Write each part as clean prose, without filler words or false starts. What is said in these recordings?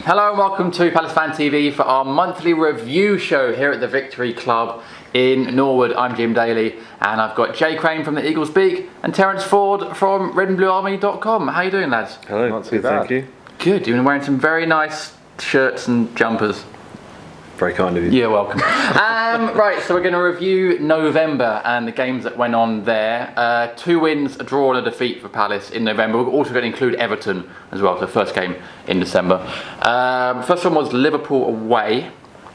Hello and welcome to PalaceFanTV for our monthly review show here at the Victory Club in Norwood. I'm Jim Daly and I've got Jay Crame from the Eagles Beak and Terence Ford from redandbluearmy.com. How you doing, lads? Hello, not too bad. Thank you. Good, you've been wearing some very nice shirts and jumpers. Very kind of you. You're welcome. Right, so we're going to review November and the games that went on there. 2 wins, a draw and a defeat for Palace in November. We're also going to include Everton as well, so the first game in December. First one was Liverpool away,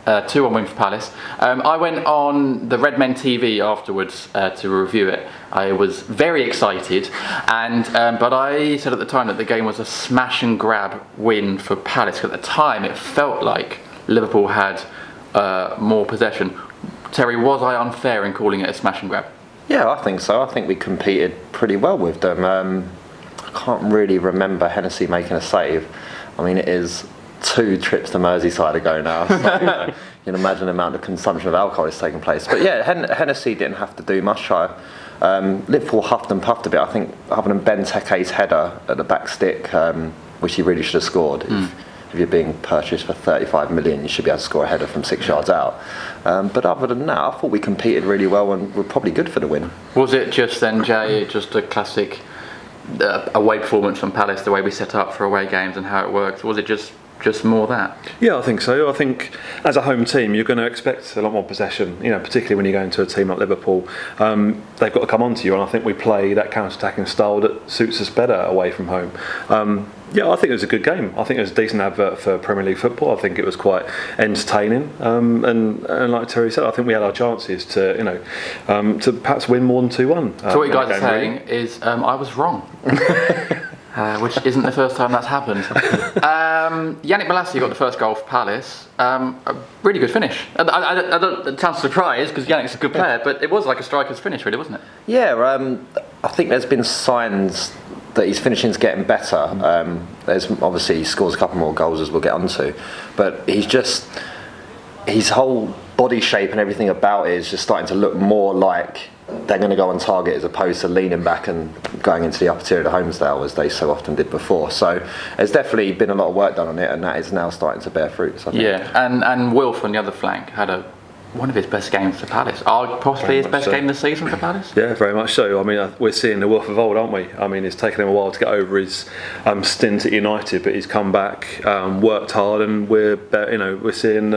2-1 win for Palace. I went on the Red Men TV afterwards to review it. I was very excited, but I said at the time that the game was a smash and grab win for Palace. At the time, it felt like Liverpool had more possession. Terry, was I unfair in calling it a smash and grab? Yeah, I think so. I think we competed pretty well with them. I can't really remember Hennessy making a save. I mean, it is 2 trips to Merseyside ago now, so you can imagine the amount of consumption of alcohol is taking place. But yeah, Hennessy didn't have to do much. Liverpool huffed and puffed a bit. I think other than Ben Teke's header at the back stick, which he really should have scored. If you're being purchased for 35 million, you should be able to score a header from 6 yards out. But other than that, I thought we competed really well and were probably good for the win. Was it just then, Jay, just a classic away performance from Palace, the way we set up for away games and how it works? Was it just more that? Yeah, I think so. I think as a home team, you're going to expect a lot more possession, particularly when you go into a team like Liverpool. They've got to come onto you, and I think we play that counter-attacking style that suits us better away from home. Yeah, I think it was a good game. I think it was a decent advert for Premier League football. I think it was quite entertaining, and like Terry said, I think we had our chances to perhaps win more than 2-1. So what you guys are saying is I was wrong. Which isn't the first time that's happened. Yannick Bolasie got the first goal for Palace. A really good finish. It sounds surprised because Yannick's a good player, but it was like a striker's finish, really, wasn't it? Yeah, I think there's been signs that his finishing's getting better. There's obviously he scores a couple more goals as we'll get onto, but his whole body shape and everything about it is just starting to look more like they're going to go on target as opposed to leaning back and going into the upper tier of the Homesdale as they so often did before. So there's definitely been a lot of work done on it, and that is now starting to bear fruit. I think. Yeah, and Wilf on the other flank had one of his best games for Palace. Possibly his best game this season for Palace? Yeah, very much so. I mean, we're seeing the Wilf of old, aren't we? I mean, it's taken him a while to get over his stint at United, but he's come back, worked hard, and we're seeing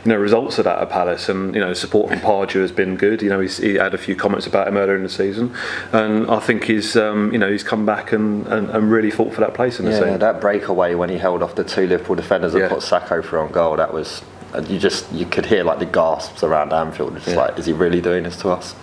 results of that at Palace. And support from Pardew has been good. He had a few comments about him earlier in the season, and I think he's come back and really fought for that place in the team. Yeah, that breakaway when he held off the 2 Liverpool defenders and put Sacco through on goal, that was. You could hear like the gasps around Anfield. It's like, is he really doing this to us?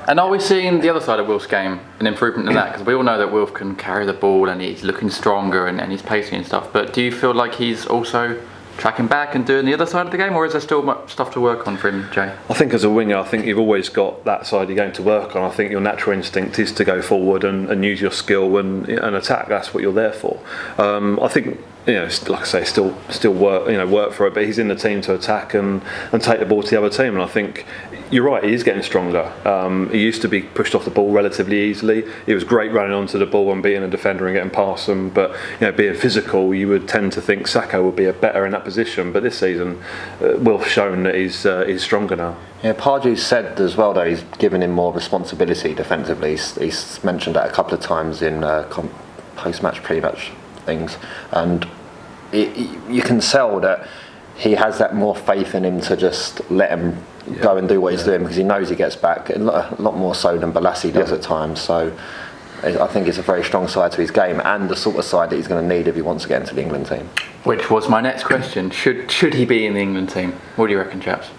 And are we seeing the other side of Wilf's game, an improvement in that? Because we all know that Wilf can carry the ball and he's looking stronger and he's pacey and stuff. But do you feel like he's also tracking back and doing the other side of the game, or is there still much stuff to work on for him, Jay? I think as a winger, I think you've always got that side you're going to work on. I think your natural instinct is to go forward and use your skill and attack. That's what you're there for. I think. Like I say, still work for it, but he's in the team to attack and take the ball to the other team. And I think you're right, he is getting stronger. He used to be pushed off the ball relatively easily. He was great running onto the ball and being a defender and getting past them. But being physical, you would tend to think Sacco would be better in that position. But this season, Wilf's shown that he's stronger now. Yeah, Pardew said as well, though, he's given him more responsibility defensively. He's mentioned that a couple of times in post-match, pre-match things, and you can tell that he has that more faith in him to just let him go and do what he's doing, because he knows he gets back a lot more so than Bolasie does at times. So I think it's a very strong side to his game, and the sort of side that he's going to need if he wants to get into the England team. Which was my next question. Should he be in the England team? What do you reckon, chaps?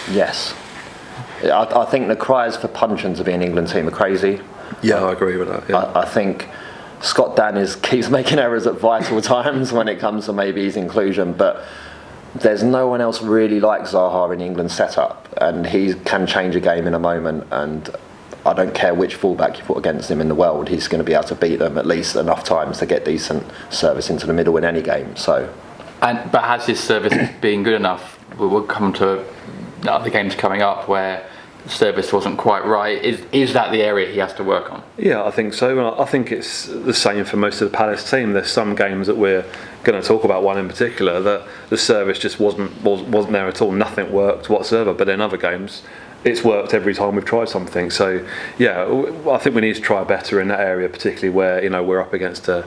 Yes. I think the cries for Puncheon to be an England team are crazy. Yeah, I agree with that. Yeah. I think Scott Dan keeps making errors at vital times when it comes to maybe his inclusion, but there's no one else really like Zaha in the England setup, and he can change a game in a moment, and I don't care which fullback you put against him in the world, he's going to be able to beat them at least enough times to get decent service into the middle in any game. But has his service been good enough? We'll come to the games coming up where service wasn't quite right. Is that the area he has to work on? Yeah, I think so. I think it's the same for most of the Palace team. There's some games that we're going to talk about one in particular, that the service just wasn't there at all. Nothing worked whatsoever. But in other games, it's worked every time we've tried something. So yeah, I think we need to try better in that area, particularly where we're up against a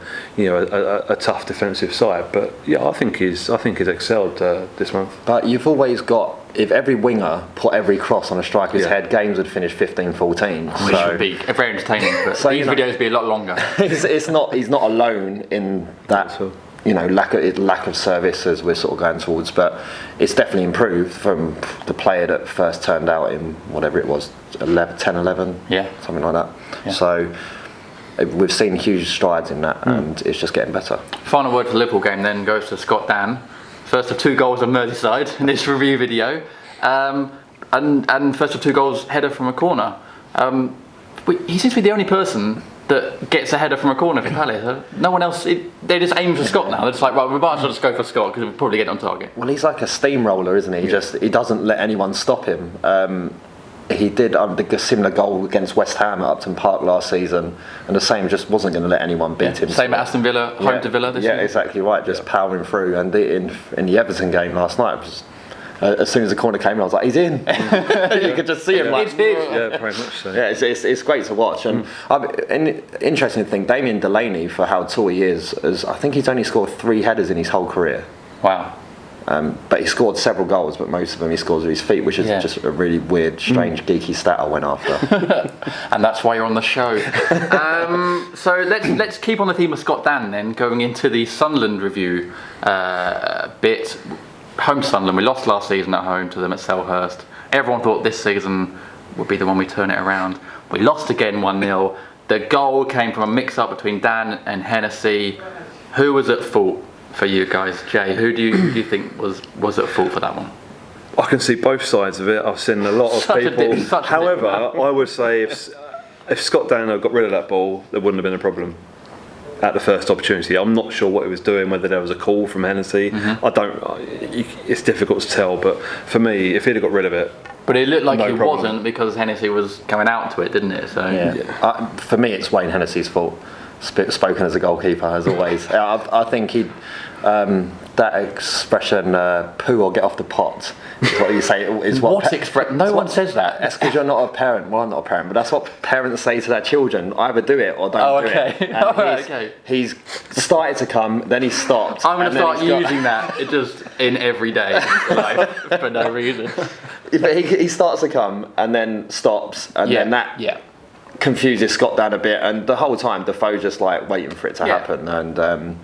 tough defensive side. But yeah, I think he's excelled this month. But you've always got, if every winger put every cross on a striker's head, games would finish 15-14. Which would be very entertaining, but so, these videos would be a lot longer. He's not alone in that. Lack of service as we're sort of going towards, but it's definitely improved from the player that first turned out in whatever it was, 10-11, something like that. Yeah. So we've seen huge strides in that, and it's just getting better. Final word for the Liverpool game then goes to Scott Dann. First of 2 goals on Merseyside in this review video, and first of 2 goals header from a corner. He seems to be the only person that gets a header from a corner for Palace. No one else, they just aim for Scott now. They're just like, right, we might as well just go for Scott because we'll probably get on target. Well, he's like a steamroller, isn't he? He doesn't let anyone stop him. He did a similar goal against West Ham at Upton Park last season, and the same, just wasn't going to let anyone beat him. Same at Aston Villa, home to Villa this year. Yeah, exactly right, just powering through. And in the Everton game last night, as soon as the corner came in, I was like, he's in. You could just see him. Like, yeah, very much so. Yeah, it's great to watch. And an interesting thing, Damien Delaney, for how tall he is, I think he's only scored 3 headers in his whole career. Wow. But he scored several goals, but most of them he scores with his feet, which is just a really weird, strange, geeky stat I went after. And that's why you're on the show. So let's keep on the theme of Scott Dann then, going into the Sunderland review bit. Home to Sunderland, we lost last season at home to them at Selhurst. Everyone thought this season would be the one we turn it around. We lost again 1-0. The goal came from a mix-up between Dan and Hennessy. Who was at fault for you guys? Jay, who do you think was at fault for that one? I can see both sides of it. I've seen a lot of people. However, I would say if Scott Dann had got rid of that ball, there wouldn't have been a problem at the first opportunity. I'm not sure what he was doing, whether there was a call from Hennessy. It's difficult to tell, but for me, if he'd have got rid of it, but it looked like it wasn't, because Hennessy was coming out to it, didn't it? So for me, it's Wayne Hennessy's fault. Spoken as a goalkeeper, as always. I think that expression, poo or get off the pot, is what you say. What expression? No one says that. That's because you're not a parent. Well, I'm not a parent, but that's what parents say to their children. Either do it or don't do it. Okay. He's started to come, then he stopped. I'm going to start using that just in everyday life for no reason. But he starts to come and then stops, and then that confuses Scott Dann a bit, and the whole time Defoe's just like waiting for it to happen, and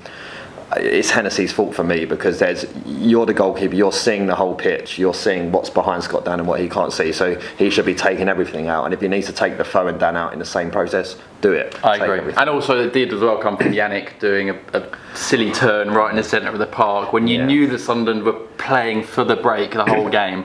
it's Hennessy's fault for me, because you're the goalkeeper, you're seeing the whole pitch, you're seeing what's behind Scott Dann and what he can't see, so he should be taking everything out, and if he needs to take Defoe and Dan out in the same process, do it. I agree. And also it did as well come from Yannick doing a silly turn right in the centre of the park when you knew the Sunderland were playing for the break the whole game,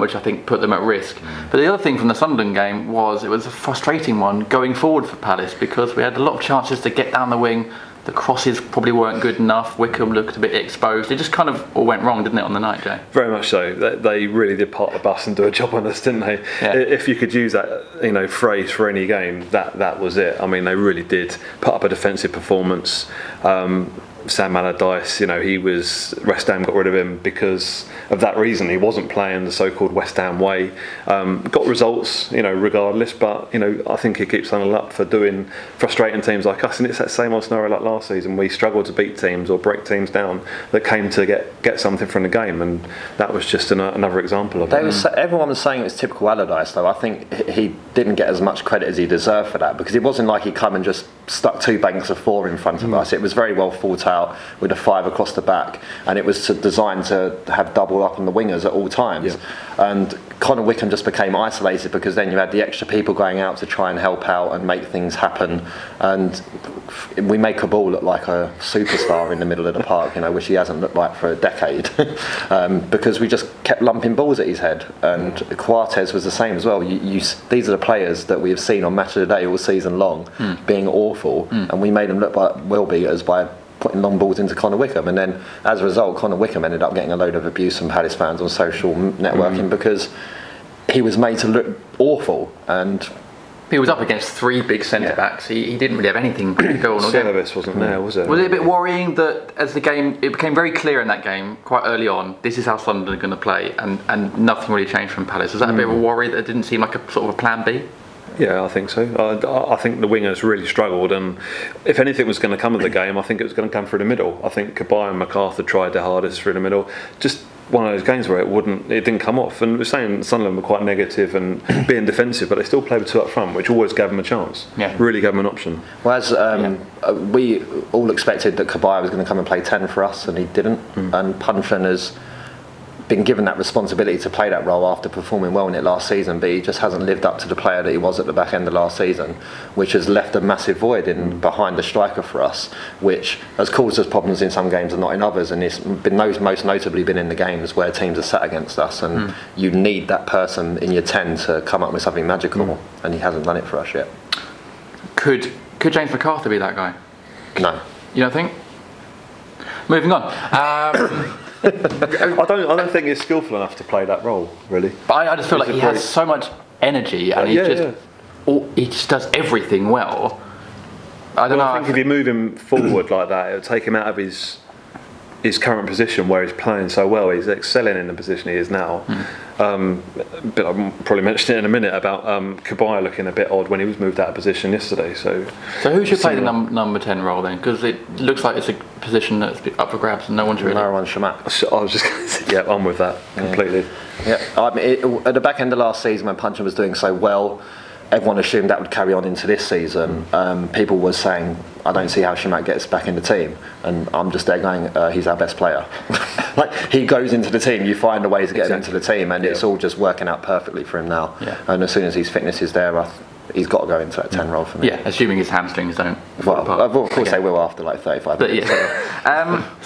which I think put them at risk. But the other thing from the Sunderland game was it was a frustrating one going forward for Palace, because we had a lot of chances to get down the wing. The crosses probably weren't good enough. Wickham looked a bit exposed. It just kind of all went wrong, didn't it, on the night, Jay? Very much so. They really did part the bus and do a job on us, didn't they? Yeah. If you could use that phrase for any game, that was it. I mean, they really did put up a defensive performance. Sam Allardyce, he was, West Ham got rid of him because of that reason. He wasn't playing the so-called West Ham way. Got results, regardless, but I think he keeps Sunderland up for doing frustrating teams like us, and it's that same old scenario like last season. We struggled to beat teams or break teams down that came to get something from the game, and that was just another example of it. Everyone was saying it was typical Allardyce, though. I think he didn't get as much credit as he deserved for that, because it wasn't like he come and just stuck 2 banks of 4 in front of us. It was very well thought out, with a 5 across the back, and it was designed to have double up on the wingers at all times. And Connor Wickham just became isolated, because then you had the extra people going out to try and help out and make things happen, and we make a ball look like a superstar in the middle of the park, which he hasn't looked like for a decade, because we just kept lumping balls at his head. And Quartes was the same as well. These are the players that we have seen on Match of the Day all season long being awful, and we made them look like well-beaters by putting long balls into Connor Wickham, and then as a result Connor Wickham ended up getting a load of abuse from Palace fans on social networking because he was made to look awful, and He was up against 3 big centre backs. He didn't really have anything to go on. Service wasn't there, was it? Was it a bit worrying that as it became very clear in that game quite early on, this is how Sunderland are going to play, and nothing really changed from Palace? Was that a bit of a worry that it didn't seem like a sort of a plan B? Yeah, I think so. I think the wingers really struggled, and if anything was going to come of the game, I think it was going to come through the middle. I think Kabay and MacArthur tried their hardest through the middle. Just one of those games where it didn't come off. And we're saying Sunderland were quite negative and being defensive, but they still played with 2 up front, which always gave them a chance. Yeah. Really gave them an option. Whereas we all expected that Kabay was going to come and play 10 for us, and he didn't. And Puncheon has been given that responsibility to play that role after performing well in it last season, but he just hasn't lived up to the player that he was at the back end of last season, which has left a massive void behind the striker for us, which has caused us problems in some games and not in others, and it's been most notably been in the games where teams are set against us, and you need that person in your 10 to come up with something magical, and he hasn't done it for us yet. Could James MacArthur be that guy? No. You don't think? Moving on. I don't think he's skillful enough to play that role, really. But I just feel like he has so much energy, and he just does everything well. I don't know. I think if you move him forward like that, it'll take him out of his current position where he's playing so well. He's excelling in the position he is now. But I'll probably mention it in a minute about Kabay looking a bit odd when he was moved out of position yesterday. So who should play the number 10 role then? Because it looks like it's a position that's up for grabs and no one's really. No one's Shamak. I was just going to say, yeah, I'm with that completely. Yeah, I mean, at the back end of last season when Puncheon was doing so well, everyone assumed that would carry on into this season. People were saying, I don't see how Shamak gets back in the team, and I'm just there going, he's our best player. Like, he goes into the team, you find a way to get him into the team, and it's all just working out perfectly for him now. And as soon as his fitness is there, he's got to go into that 10 role for me. Yeah, assuming his hamstrings don't. Well, of course they will after like 35 minutes.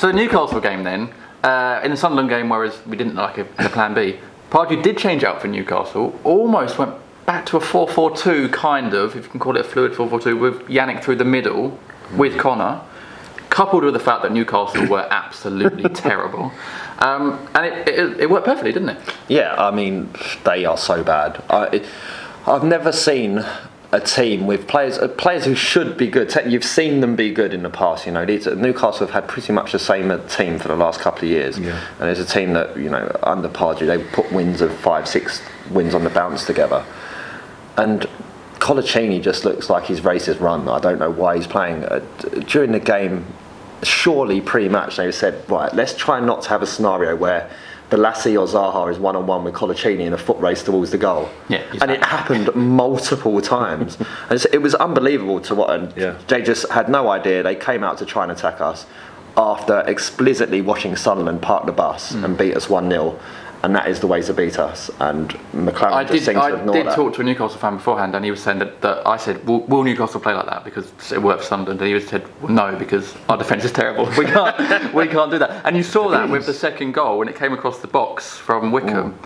So the Newcastle game then, in the Sunderland game, whereas we didn't like a plan B, Pardew did change out for Newcastle, almost went back to a 4-4-2 kind of, if you can call it a fluid 4-4-2, with Yannick through the middle with Connor, coupled with the fact that Newcastle were absolutely terrible. And it worked perfectly, didn't it? Yeah, I mean, they are so bad. I've never seen a team with players who should be good. You've seen them be good in the past. You know, Newcastle have had pretty much the same team for the last couple of years, and it's a team that, you know, under Pardew, they put wins of 5-6 wins on the bounce together. And Colaccini just looks like his race is run. I don't know why he's playing. During the game, surely pre-match they said, right, let's try not to have a scenario where Balassi or Zaha is one-on-one with Colaccini in a foot race towards the goal. And it happened multiple times. And it was unbelievable to what. And they just had no idea. They came out to try and attack us after explicitly watching Sunderland park the bus and beat us 1-0. And that is the way to beat us. And McLaren just seems to ignore that. I did talk to a Newcastle fan beforehand, and he was saying that I said, will Newcastle play like that because it worked for Sunderland? And he said, well, no, because our defence is terrible. We can't do that. And you saw that with the second goal when it came across the box from Wickham.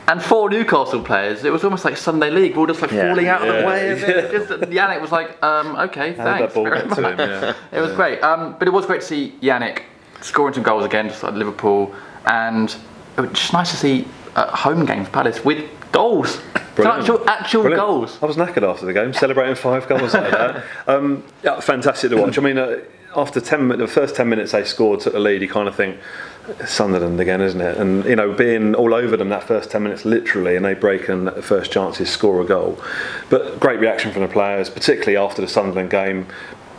And 4 Newcastle players, it was almost like Sunday League. We were just like falling out of the way of it. Just, Yannick was like, okay, thanks very much. It was great. But it was great to see Yannick scoring some goals again, just like Liverpool. And it was just nice to see home game for Palace with goals. Actual goals. I was knackered after the game, celebrating 5 goals like that. Fantastic to watch. I mean, after the first 10 minutes they scored, took the lead, you kind of think, Sunderland again, isn't it? And, you know, being all over them that first 10 minutes literally, and they break and at the first chances score a goal. But great reaction from the players, particularly after the Sunderland game.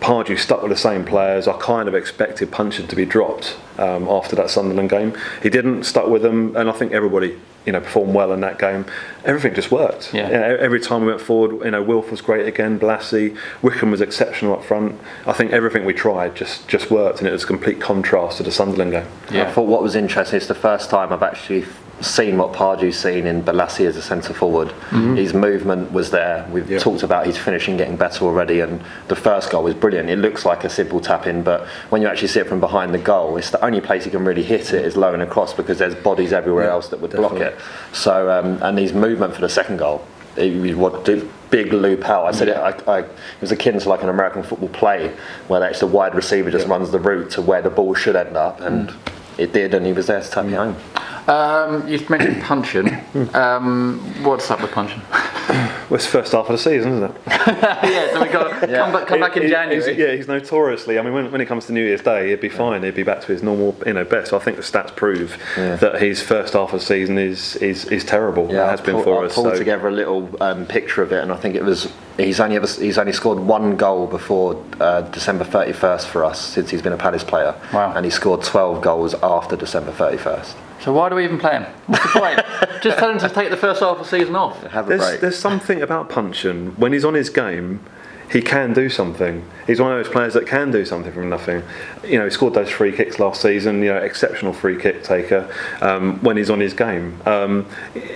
Pardew stuck with the same players. I kind of expected Puncheon to be dropped after that Sunderland game. He didn't, stuck with them, and I think everybody, you know, performed well in that game. Everything just worked. You know, every time we went forward, you know, Wilf was great again, Balassi, Wickham was exceptional up front. I think everything we tried just worked, and it was a complete contrast to the Sunderland game. I thought what was interesting is the first time I've actually seen what Pardew's seen in Balassi as a centre forward. His movement was there. We've talked about his finishing getting better already, and the first goal was brilliant. It looks like a simple tap in, but when you actually see it from behind the goal, it's the only place he can really hit it is low and across, because there's bodies everywhere else that would block it. So and his movement for the second goal, big loop out. I said it was akin to like an American football play where it's the wide receiver just runs the route to where the ball should end up, and it did, and he was there to tap it home. You've mentioned Puncheon. What's up with Puncheon? Well, it's the first half of the season, isn't it? Yeah, so we got to come back in January. He's notoriously. I mean, when it comes to New Year's Day, he'd be fine. He'd be back to his normal, best. I think the stats prove that his first half of the season is terrible. Yeah, it has been for us. I pulled together a little picture of it, and I think it was he's only scored one goal before December 31st for us since he's been a Palace player. Wow. And he scored 12 goals after December 31st. So why do we even play him? What's the point? Just tell him to take the first half of the season off. Have a break. There's something about Punchin. When he's on his game, he can do something. He's one of those players that can do something from nothing. He scored those free kicks last season. Exceptional free kick taker. When he's on his game,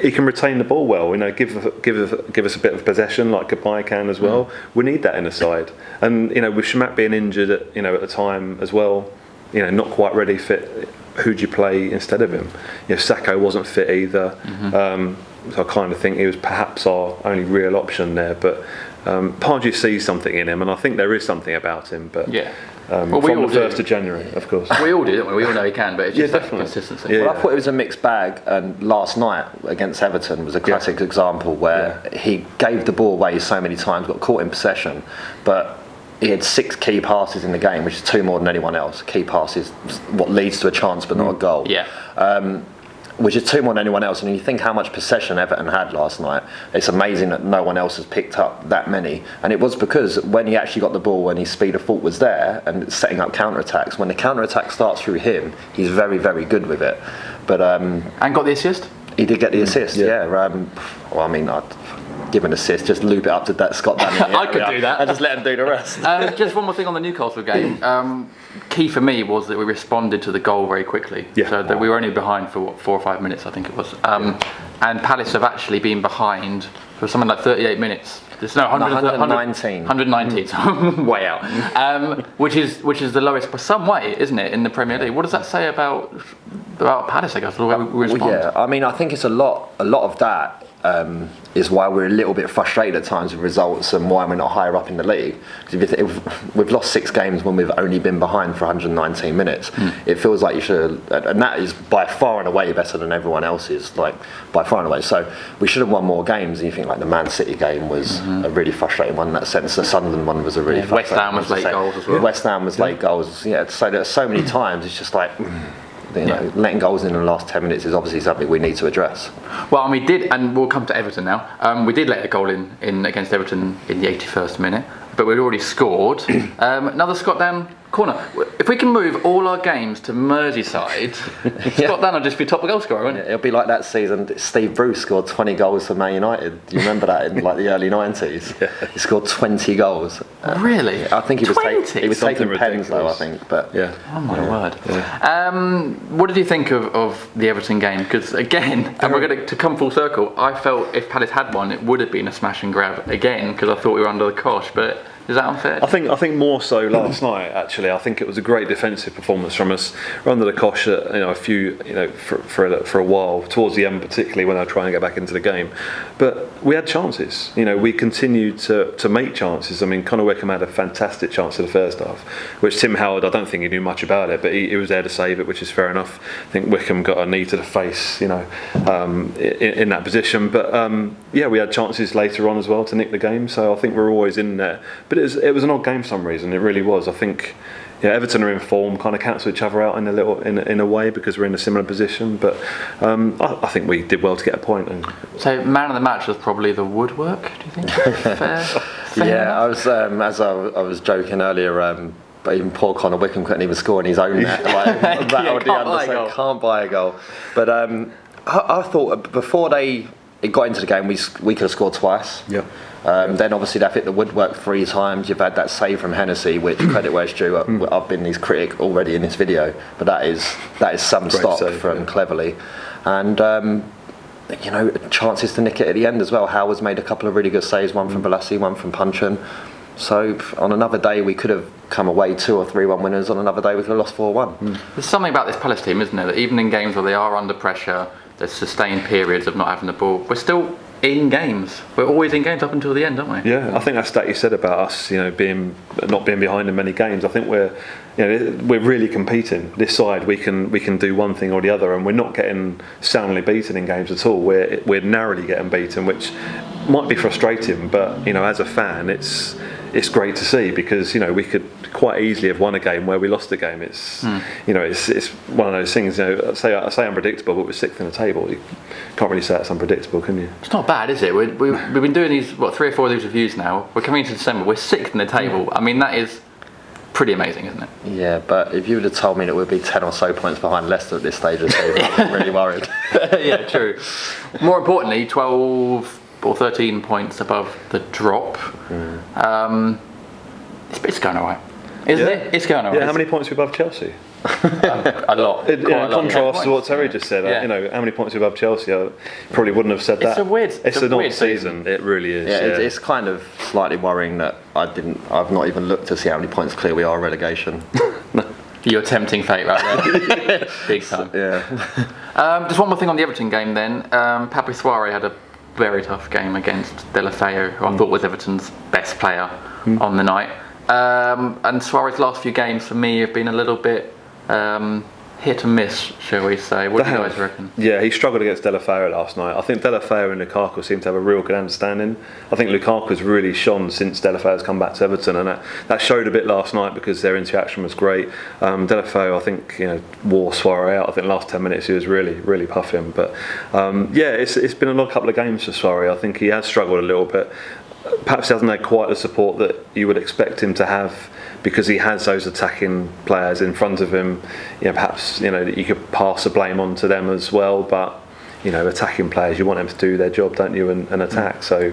he can retain the ball well. Give us a bit of possession like Goodbye can as well. We need that in the side. And with Shamak being injured at the time as well, not quite ready fit. Who'd you play instead of him? Sacco wasn't fit either. So I kind of think he was perhaps our only real option there. But Pardew sees something in him, and I think there is something about him. But from the 1st of January, of course. We all do, don't we? We all know he can, but it's just that consistency. Well, I thought it was a mixed bag, and last night against Everton was a classic example where he gave the ball away so many times, got caught in possession, but he had 6 key passes in the game, which is 2 more than anyone else. Key passes, what leads to a chance but not a goal. Yeah. Which is 2 more than anyone else. And you think how much possession Everton had last night. It's amazing that no one else has picked up that many. And it was because when he actually got the ball and his speed of thought was there and setting up counter-attacks, when the counter-attack starts through him, he's very, very good with it. But and got the assist? He did get the assist, I'd give an assist, just loop it up to that Scott Danny. I could do that. And just let him do the rest. Just one more thing on the Newcastle game. Key for me was that we responded to the goal very quickly. Yeah. So that we were only behind for 4 or 5 minutes, I think it was. And Palace have actually been behind for something like 38 minutes. There's 119. 119, so way out. Which is the lowest by some way, isn't it, in the Premier League? What does that say about Palace, I guess, the way we respond? I think it's a lot of that. Is why we're a little bit frustrated at times with results and why we're not higher up in the league. Because if we've lost 6 games when we've only been behind for 119 minutes. It feels like you should, and that is by far and away better than everyone else's, by far and away. So we should have won more games. And you think the Man City game was a really frustrating one in that sense. The Sunderland one was a really frustrating one. West Ham was late goals as well. West Ham was late goals. Yeah, so there's so many times it's just letting goals in the last 10 minutes is obviously something we need to address. Well, and we did, and we'll come to Everton now. We did let a goal in against Everton in the 81st minute, but we'd already scored. Another Scott Dan corner. If we can move all our games to Merseyside, Scott Dan will just be top goal scorer, won't it? It'll be like that season Steve Bruce scored 20 goals for Man United. Do you remember that in the early 90s? Yeah. He scored 20 goals. Really? I think he was taking pens though, I think. But oh my word. Yeah. What did you think of the Everton game? Because again, and we're going to come full circle, I felt if Palace had won, it would have been a smash and grab again, because I thought we were under the cosh, but is that unfair? I think more so last night. Actually, I think it was a great defensive performance from us. We're under the cosh, a few, for a while towards the end, particularly when they were trying to get back into the game. But we had chances. We continued to make chances. I mean, Conor Wickham had a fantastic chance in the first half, which Tim Howard, I don't think he knew much about it, but he was there to save it, which is fair enough. I think Wickham got a knee to the face, in that position. But we had chances later on as well to nick the game. So I think we're always in there. But it was an odd game for some reason. It really was. I think Everton are in form, kind of cancel each other out in a way because we're in a similar position. But I think we did well to get a point. So man of the match was probably the woodwork. Do you think? Fair I was as I was joking earlier. But even poor Conor Wickham couldn't even score in his own net. Can't buy a goal. But I thought before it got into the game, we could have scored twice. Yeah. Then obviously they've hit the woodwork 3 times. You've had that save from Hennessy, which credit where it's due. I've been his critic already in this video, but that is some great stop save, from Cleverley, and chances to nick it at the end as well. Howard's made a couple of really good saves, one from Balassi, one from Punchin. So on another day we could have come away 2 or 3-1 winners. On another day we could have lost 4-1. There's something about this Palace team, isn't there? That even in games where they are under pressure, there's sustained periods of not having the ball, we're still in games. We're always in games up until the end, aren't we? Yeah, I think that stat you said about us, not being behind in many games. I think we're we're really competing. This side, we can do one thing or the other, and we're not getting soundly beaten in games at all. We're narrowly getting beaten, which might be frustrating, but as a fan, it's great to see, because we could quite easily have won a game where we lost a game. It's it's one of those things. I say unpredictable, but we're sixth in the table. You can't really say it's unpredictable, can you? It's not bad, is it? We've been doing these 3 or 4 of these reviews now. We're coming into December. We're sixth in the table. I mean, that is pretty amazing, isn't it? Yeah, but if you would have told me that we'd be 10 or so points behind Leicester at this stage of the season, I'd be really worried. Yeah, true. More importantly, 12 or 13 points above the drop. It's going all right, isn't it? It's going all right. Yeah, how many points are we above Chelsea? A lot. In contrast to what Terry just said, how many points are we above Chelsea? I probably wouldn't have said that. It's an weird odd season. It really is. Yeah, it's kind of slightly worrying that I've not even looked to see how many points clear we are of relegation. You're tempting fate right there. Big time. Yeah. Just one more thing on the Everton game then. Pape Suarez had a very tough game against De La Feu, who I thought was Everton's best player on the night. And Suarez's last few games for me have been a little bit hit and miss, shall we say. What do you guys reckon? Yeah, he struggled against De La Feu last night. I think De La Feu and Lukaku seem to have a real good understanding. I think Lukaku's really shone since De La Feu's come back to Everton, and that showed a bit last night because their interaction was great. De La Feu, I think, wore Suarez out. I think the last 10 minutes he was really, really puffing. But it's been a couple of games for Suarez. I think he has struggled a little bit. Perhaps he hasn't had quite the support that you would expect him to have, because he has those attacking players in front of him. Perhaps you could pass the blame on to them as well, but attacking players, you want them to do their job, don't you, and attack. So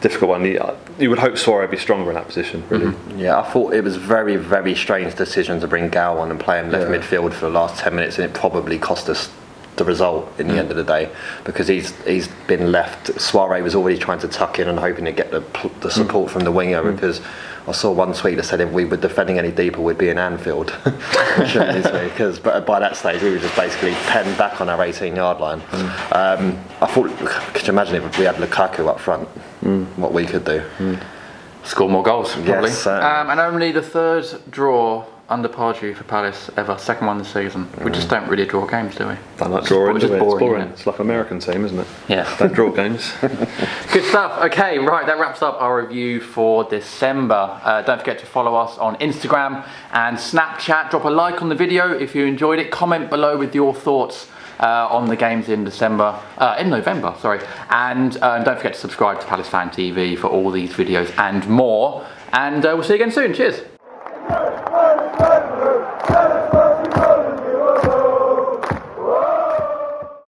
difficult one. You would hope Suarez would be stronger in that position, really. Yeah, I thought it was very, very strange decision to bring Gal on and play him left midfield for the last 10 minutes, and it probably cost us the result in the end of the day, because he's been left. Suarez was already trying to tuck in and hoping to get the support from the winger, because I saw one tweet that said if we were defending any deeper we'd be in Anfield. But by that stage we were just basically penned back on our 18-yard line. I thought, could you imagine if we had Lukaku up front, what we could do? Score more goals, probably. Yes, and only the third draw under Pardew for Palace ever, second one this season. We just don't really draw games, do we? Don't like drawing, do we? It's boring. It? It's like an American team, isn't it? Yeah. Don't draw games. Good stuff. Okay, right, that wraps up our review for December. Don't forget to follow us on Instagram and Snapchat. Drop a like on the video if you enjoyed it. Comment below with your thoughts on the games in November, and don't forget to subscribe to PalaceFanTV for all these videos and more. And we'll see you again soon. Cheers.